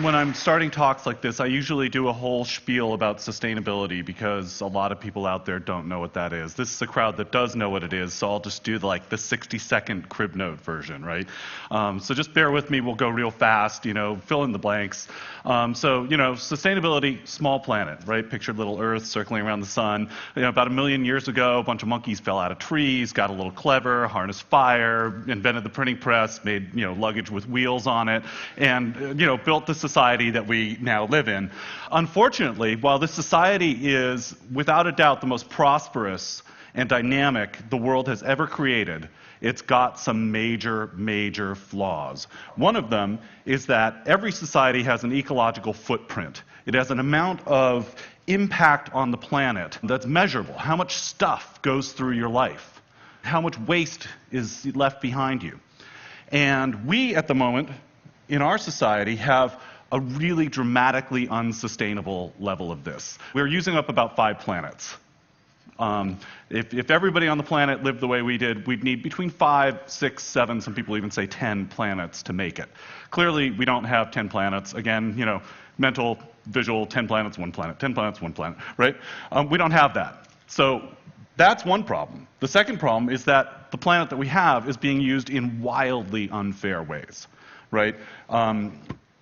when I'm starting talks like this, I usually do a whole spiel about sustainability because a lot of people out there don't know what that is. This is a crowd that does know what it is, so I'll just do like the 60-second crib note version, right? So just bear with me, we'll go real fast, fill in the blanks. Sustainability, small planet, right? Picture little Earth circling around the sun. About 1 million years ago, a bunch of monkeys fell out of trees, got a little clever, harnessed fire, invented the printing press, made luggage with wheels on it, and built the society that we now live in. Unfortunately, while this society is without a doubt the most prosperous and dynamic the world has ever created, it's got some major, major flaws. One of them is that every society has an ecological footprint. It has an amount of impact on the planet that's measurable. How much stuff goes through your life? How much waste is left behind you? And we, at the moment, in our society, have a really dramatically unsustainable level of this. We're using up about 5 planets. If everybody on the planet lived the way we did, we'd need between 5, 6, 7, some people even say 10 planets to make it. Clearly, we don't have 10 planets. Again, mental, visual, 10 planets, 1 planet, 10 planets, 1 planet, right? We don't have that. So that's one problem. The second problem is that the planet that we have is being used in wildly unfair ways, right?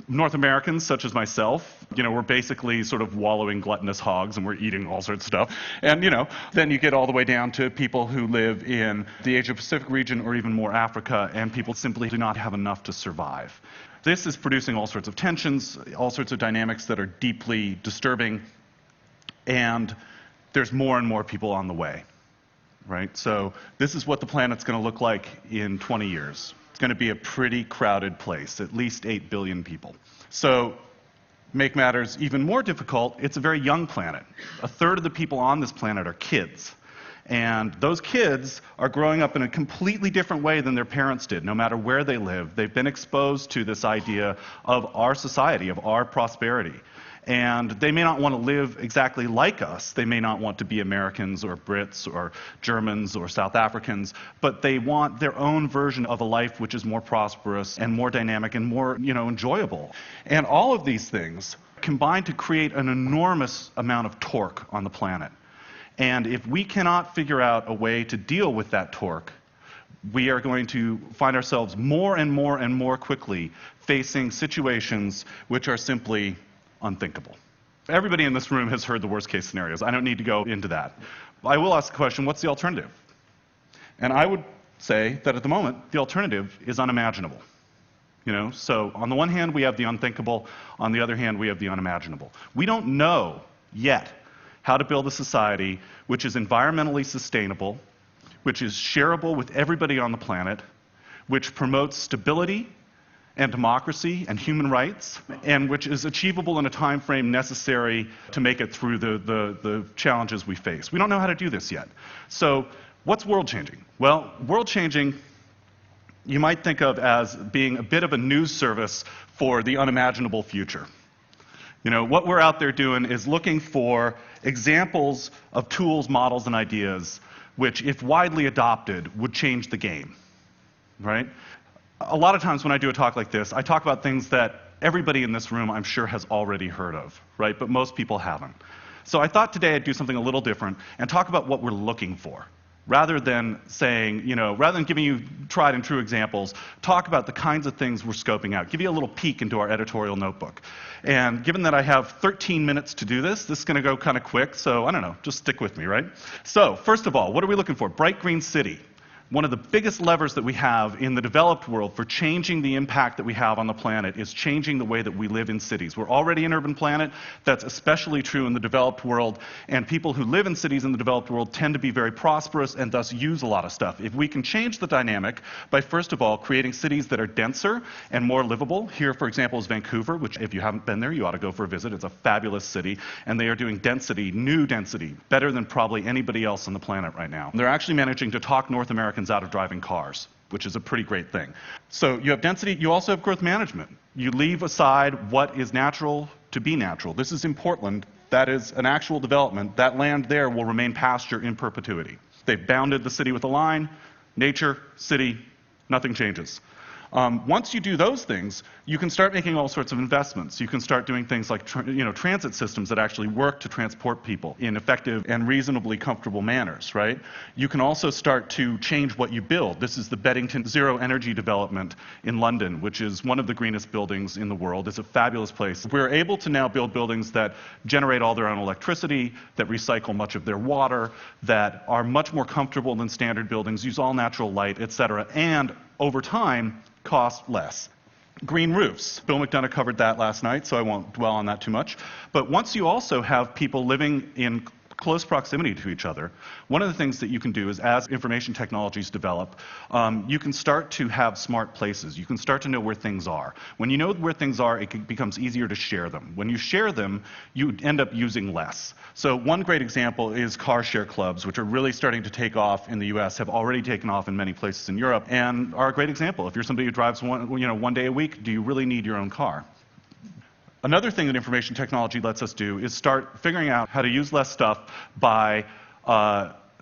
North Americans, such as myself, we're basically sort of wallowing gluttonous hogs and we're eating all sorts of stuff. And, then you get all the way down to people who live in the Asia-Pacific region or even more Africa, and people simply do not have enough to survive. This is producing all sorts of tensions, all sorts of dynamics that are deeply disturbing, and there's more and more people on the way, right? So this is what the planet's going to look like in 20 years. It's going to be a pretty crowded place, at least 8 billion people. So, make matters even more difficult, it's a very young planet. 1/3 of the people on this planet are kids. And those kids are growing up in a completely different way than their parents did, no matter where they live. They've been exposed to this idea of our society, of our prosperity. And they may not want to live exactly like us. They may not want to be Americans or Brits or Germans or South Africans, but they want their own version of a life which is more prosperous and more dynamic and more, enjoyable. And all of these things combine to create an enormous amount of torque on the planet. And if we cannot figure out a way to deal with that torque, we are going to find ourselves more and more and more quickly facing situations which are simply unthinkable. Everybody in this room has heard the worst case scenarios. I don't need to go into that. I will ask the question, what's the alternative? And I would say that at the moment, the alternative is unimaginable. So on the one hand, we have the unthinkable. On the other hand, we have the unimaginable. We don't know yet how to build a society which is environmentally sustainable, which is shareable with everybody on the planet, which promotes stability and democracy and human rights, and which is achievable in a time frame necessary to make it through the challenges we face. We don't know how to do this yet. So what's world changing? Well, world changing you might think of as being a bit of a news service for the unimaginable future. What we're out there doing is looking for examples of tools, models, and ideas which, if widely adopted, would change the game, right? A lot of times when I do a talk like this, I talk about things that everybody in this room, I'm sure, has already heard of, right? But most people haven't. So I thought today I'd do something a little different and talk about what we're looking for. Rather than saying, rather than giving you tried and true examples, talk about the kinds of things we're scoping out. Give you a little peek into our editorial notebook. And given that I have 13 minutes to do this is going to go kind of quick, so I don't know, just stick with me, right? So, first of all, what are we looking for? Bright green city. One of the biggest levers that we have in the developed world for changing the impact that we have on the planet is changing the way that we live in cities. We're already an urban planet. That's especially true in the developed world. And people who live in cities in the developed world tend to be very prosperous and thus use a lot of stuff. If we can change the dynamic by, first of all, creating cities that are denser and more livable. Here, for example, is Vancouver, which if you haven't been there, you ought to go for a visit. It's a fabulous city. And they are doing density, new density, better than probably anybody else on the planet right now. They're actually managing to talk North Americans out of driving cars, which is a pretty great thing. So you have density, you also have growth management. You leave aside what is natural to be natural. This is in Portland. That is an actual development. That land there will remain pasture in perpetuity. They've bounded the city with a line. Nature, city, nothing changes. Once you do those things, you can start making all sorts of investments. You can start doing things like transit systems that actually work to transport people in effective and reasonably comfortable manners, right? You can also start to change what you build. This is the Beddington Zero Energy Development in London, which is one of the greenest buildings in the world. It's a fabulous place. We're able to now build buildings that generate all their own electricity, that recycle much of their water, that are much more comfortable than standard buildings, use all natural light, etc., and over time, cost less. Green roofs. Bill McDonough covered that last night, so I won't dwell on that too much. But once you also have people living in close proximity to each other, one of the things that you can do is, as information technologies develop, you can start to have smart places. You can start to know where things are. When you know where things are, it becomes easier to share them. When you share them, you end up using less. So one great example is car share clubs, which are really starting to take off in the US, have already taken off in many places in Europe, and are a great example. If you're somebody who drives one day a week, do you really need your own car? Another thing that information technology lets us do is start figuring out how to use less stuff by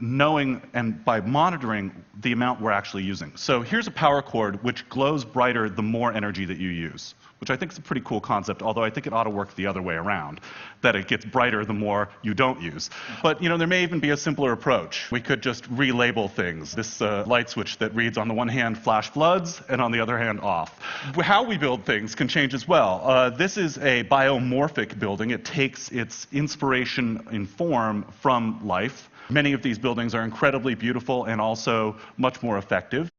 knowing and by monitoring the amount we're actually using. So here's a power cord which glows brighter the more energy that you use, which I think is a pretty cool concept, although I think it ought to work the other way around, that it gets brighter the more you don't use. But there may even be a simpler approach. We could just relabel things. This light switch that reads on the one hand flash floods and on the other hand off. How we build things can change as well. This is a biomorphic building. It takes its inspiration in form from life. Many of these buildings are incredibly beautiful and also much more effective.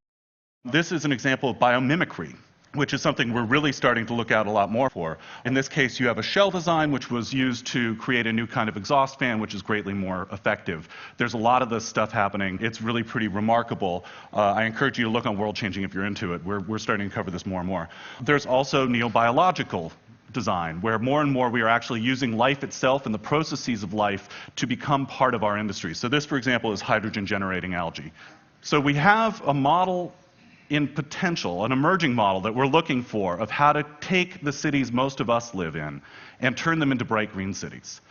This is an example of biomimicry, which is something we're really starting to look out a lot more for. In this case, you have a shell design which was used to create a new kind of exhaust fan, which is greatly more effective. There's a lot of this stuff happening. It's really pretty remarkable. I encourage you to look on World Changing if you're into it. We're starting to cover this more and more. There's also neobiological design, where more and more we are actually using life itself and the processes of life to become part of our industry. So this, for example, is hydrogen-generating algae. So we have a model in potential, an emerging model that we're looking for of how to take the cities most of us live in and turn them into bright green cities.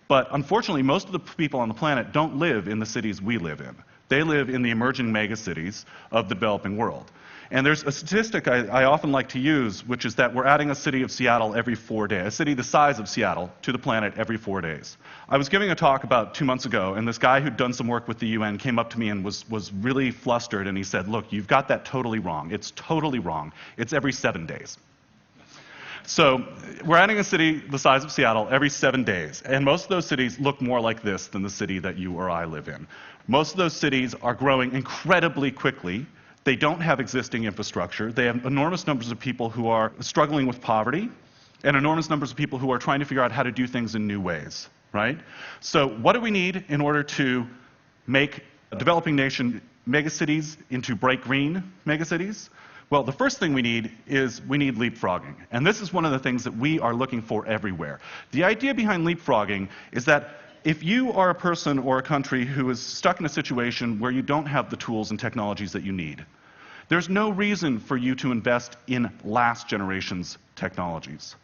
But unfortunately, most of the people on the planet don't live in the cities we live in. They live in the emerging megacities of the developing world. And there's a statistic I often like to use, which is that we're adding a city of Seattle every 4 days, a city the size of Seattle, to the planet every 4 days. I was giving a talk about 2 months ago, and this guy who'd done some work with the UN came up to me and was really flustered, and he said, "Look, you've got that totally wrong. It's totally wrong. It's every 7 days." So we're adding a city the size of Seattle every 7 days, and most of those cities look more like this than the city that you or I live in. Most of those cities are growing incredibly quickly. They don't have existing infrastructure. They have enormous numbers of people who are struggling with poverty and enormous numbers of people who are trying to figure out how to do things in new ways, right? So what do we need in order to make a developing nation megacities into bright green megacities? Well, the first thing we need is leapfrogging. And this is one of the things that we are looking for everywhere. The idea behind leapfrogging is that if you are a person or a country who is stuck in a situation where you don't have the tools and technologies that you need, there's no reason for you to invest in last generation's technologies,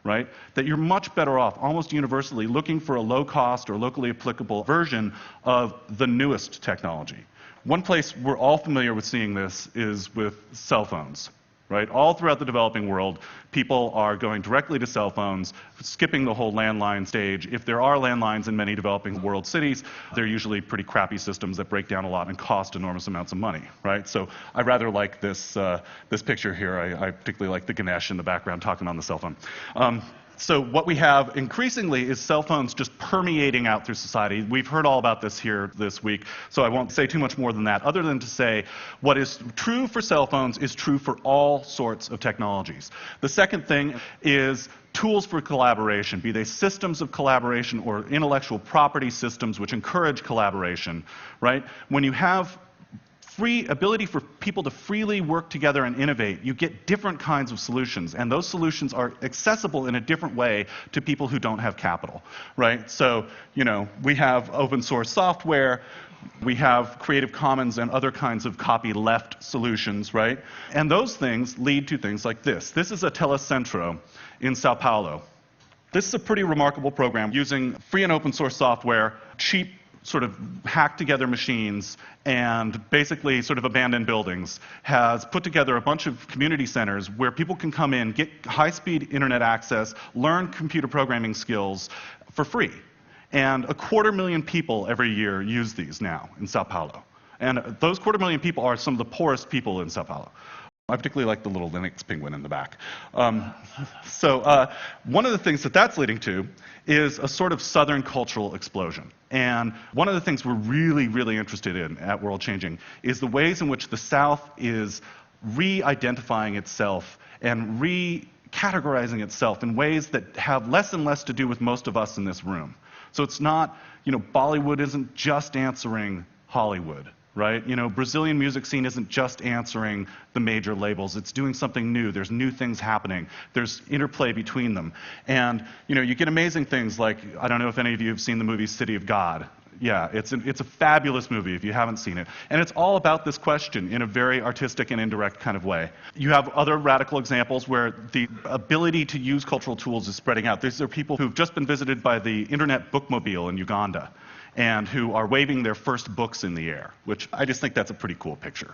right? That you're much better off, almost universally, looking for a low-cost or locally applicable version of the newest technology. One place we're all familiar with seeing this is with cell phones. Right? All throughout the developing world, people are going directly to cell phones, skipping the whole landline stage. If there are landlines in many developing world cities, they're usually pretty crappy systems that break down a lot and cost enormous amounts of money, right? So I rather like this picture here. I particularly like the Ganesh in the background talking on the cell phone. So what we have increasingly is cell phones just permeating out through society. We've heard all about this here this week, so I won't say too much more than that, other than to say what is true for cell phones is true for all sorts of technologies. The second thing is tools for collaboration, be they systems of collaboration or intellectual property systems which encourage collaboration, right? When you have free ability for people to freely work together and innovate, you get different kinds of solutions, and those solutions are accessible in a different way to people who don't have capital, right? So, we have open source software, we have Creative Commons and other kinds of copyleft solutions, right? And those things lead to things like this. This is a telecentro in Sao Paulo. This is a pretty remarkable program using free and open source software, cheap sort of hacked together machines and basically sort of abandoned buildings, has put together a bunch of community centers where people can come in, get high-speed internet access, learn computer programming skills for free. And 250,000 people every year use these now in Sao Paulo. And those 250,000 people are some of the poorest people in Sao Paulo. I particularly like the little Linux penguin in the back. One of the things that that's leading to is a sort of Southern cultural explosion. And one of the things we're really, really interested in at World Changing is the ways in which the South is re-identifying itself and re-categorizing itself in ways that have less and less to do with most of us in this room. So it's not, Bollywood isn't just answering Hollywood. Right? Brazilian music scene isn't just answering the major labels. It's doing something new. There's new things happening. There's interplay between them. And, you get amazing things like, I don't know if any of you have seen the movie City of God. Yeah, it's a fabulous movie if you haven't seen it. And it's all about this question in a very artistic and indirect kind of way. You have other radical examples where the ability to use cultural tools is spreading out. These are people who've just been visited by the Internet Bookmobile in Uganda, and who are waving their first books in the air, which I just think that's a pretty cool picture,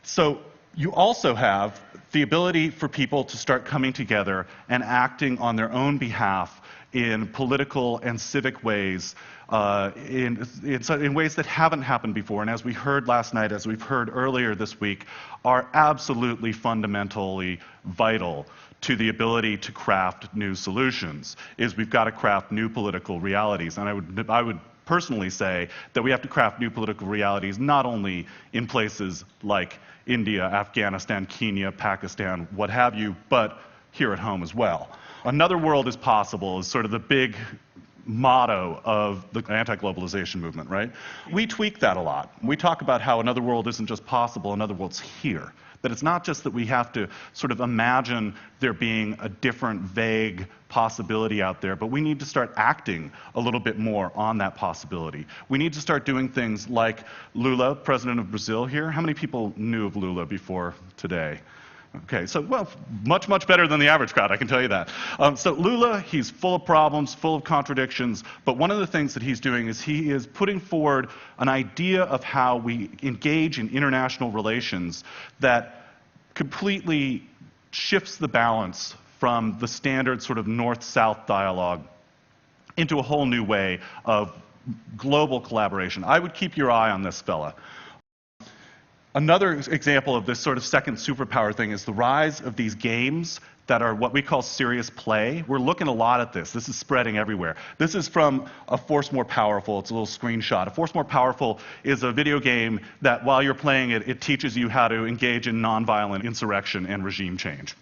So you also have the ability for people to start coming together and acting on their own behalf in political and civic ways, in ways that haven't happened before. And as we heard last night, as we've heard earlier this week, are absolutely fundamentally vital to the ability to craft new solutions. Is we've got to craft new political realities. And I would personally say that we have to craft new political realities not only in places like India, Afghanistan, Kenya, Pakistan, what have you, but here at home as well. Another world is possible is sort of the big motto of the anti-globalization movement, right? We tweak that a lot. We talk about how another world isn't just possible, another world's here. That it's not just that we have to sort of imagine there being a different, vague possibility out there, but we need to start acting a little bit more on that possibility. We need to start doing things like Lula, president of Brazil here. How many people knew of Lula before today? Okay, so, well, much, much better than the average crowd, I can tell you that. So Lula, he's full of problems, full of contradictions, but one of the things that he's doing is he is putting forward an idea of how we engage in international relations that completely shifts the balance from the standard sort of north-south dialogue into a whole new way of global collaboration. I would keep your eye on this fella. Another example of this sort of second superpower thing is the rise of these games that are what we call serious play. We're looking a lot at this. This is spreading everywhere. This is from A Force More Powerful. It's a little screenshot. A Force More Powerful is a video game that while you're playing it, it teaches you how to engage in nonviolent insurrection and regime change.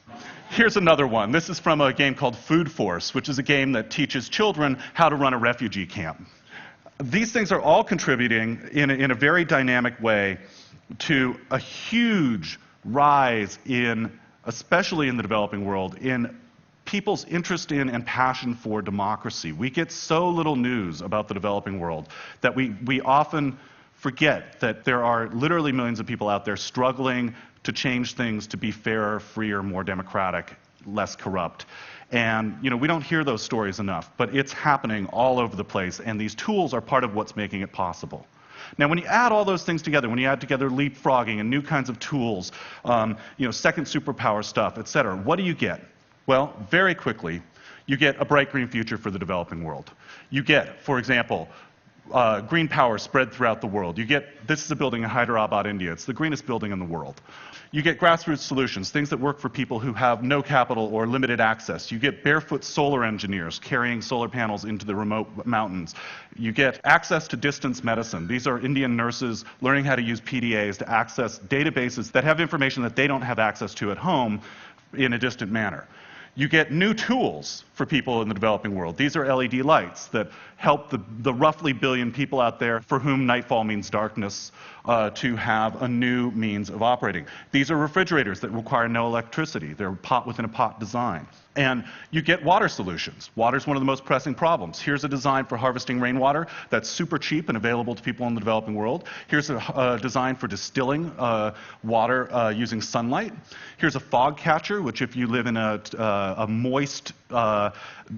Here's another one. This is from a game called Food Force, which is a game that teaches children how to run a refugee camp. These things are all contributing in a very dynamic way to a huge rise in, especially in the developing world, in people's interest in and passion for democracy. We get so little news about the developing world that we often forget that there are literally millions of people out there struggling to change things to be fairer, freer, more democratic, less corrupt. And we don't hear those stories enough, but it's happening all over the place, and these tools are part of what's making it possible. Now, when you add all those things together, when you add together leapfrogging and new kinds of tools, second superpower stuff, et cetera, what do you get? Well, very quickly, you get a bright green future for the developing world. You get, for example, green power spread throughout the world. This is a building in Hyderabad, India. It's the greenest building in the world. You get grassroots solutions, things that work for people who have no capital or limited access. You get barefoot solar engineers carrying solar panels into the remote mountains. You get access to distance medicine. These are Indian nurses learning how to use PDAs to access databases that have information that they don't have access to at home in a distant manner. You get new tools for people in the developing world. These are LED lights that help the roughly billion people out there for whom nightfall means darkness to have a new means of operating. These are refrigerators that require no electricity. They're pot within a pot design. And you get water solutions. Water is one of the most pressing problems. Here's a design for harvesting rainwater that's super cheap and available to people in the developing world. Here's a design for distilling water using sunlight. Here's a fog catcher, which if you live in a moist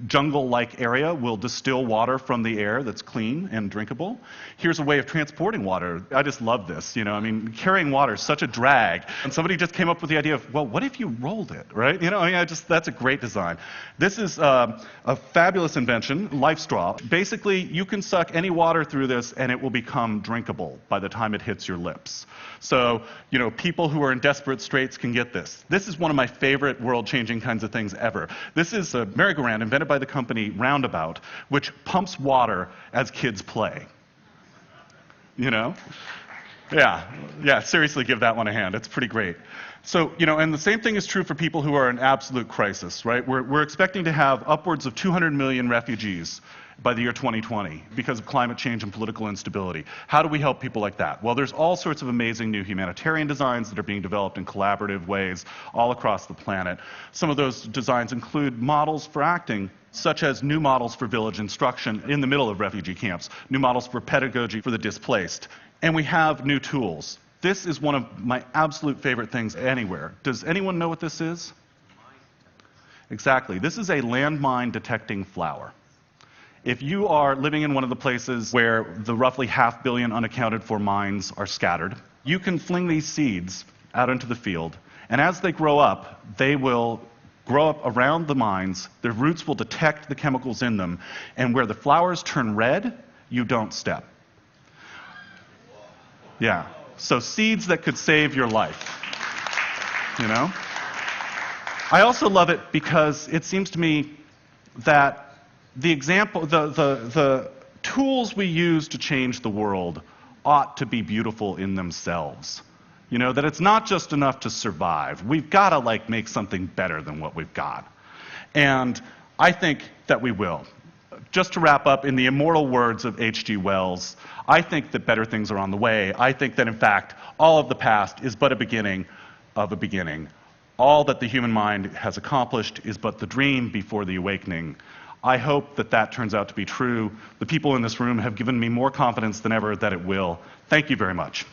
jungle-like area will distill water from the air that's clean and drinkable. Here's a way of transporting water. I just love this. I mean, carrying water is such a drag. And somebody just came up with the idea of, well, what if you rolled it, right? That's a great design. This is a fabulous invention, Life Straw. Basically, you can suck any water through this and it will become drinkable by the time it hits your lips. So, people who are in desperate straits can get this. This is one of my favorite world-changing kinds of things ever. This is a merry-go-round invented by the company Roundabout, which pumps water as kids play. Yeah, seriously, give that one a hand. It's pretty great. So, and the same thing is true for people who are in absolute crisis, right? We're expecting to have upwards of 200 million refugees by the year 2020 because of climate change and political instability. How do we help people like that? Well, there's all sorts of amazing new humanitarian designs that are being developed in collaborative ways all across the planet. Some of those designs include models for acting, such as new models for village instruction in the middle of refugee camps, new models for pedagogy for the displaced, and we have new tools. This is one of my absolute favorite things anywhere. Does anyone know what this is? Exactly. This is a landmine detecting flower. If you are living in one of the places where the roughly 500 million unaccounted for mines are scattered, you can fling these seeds out into the field, and as they grow up, they will grow up around the mines, their roots will detect the chemicals in them, and where the flowers turn red, you don't step. Yeah. So seeds that could save your life. I also love it because it seems to me that the tools we use to change the world ought to be beautiful in themselves. That it's not just enough to survive. We've got to make something better than what we've got. And I think that we will. Just to wrap up, in the immortal words of H.G. Wells, I think that better things are on the way. I think that, in fact, all of the past is but a beginning of a beginning. All that the human mind has accomplished is but the dream before the awakening. I hope that that turns out to be true. The people in this room have given me more confidence than ever that it will. Thank you very much.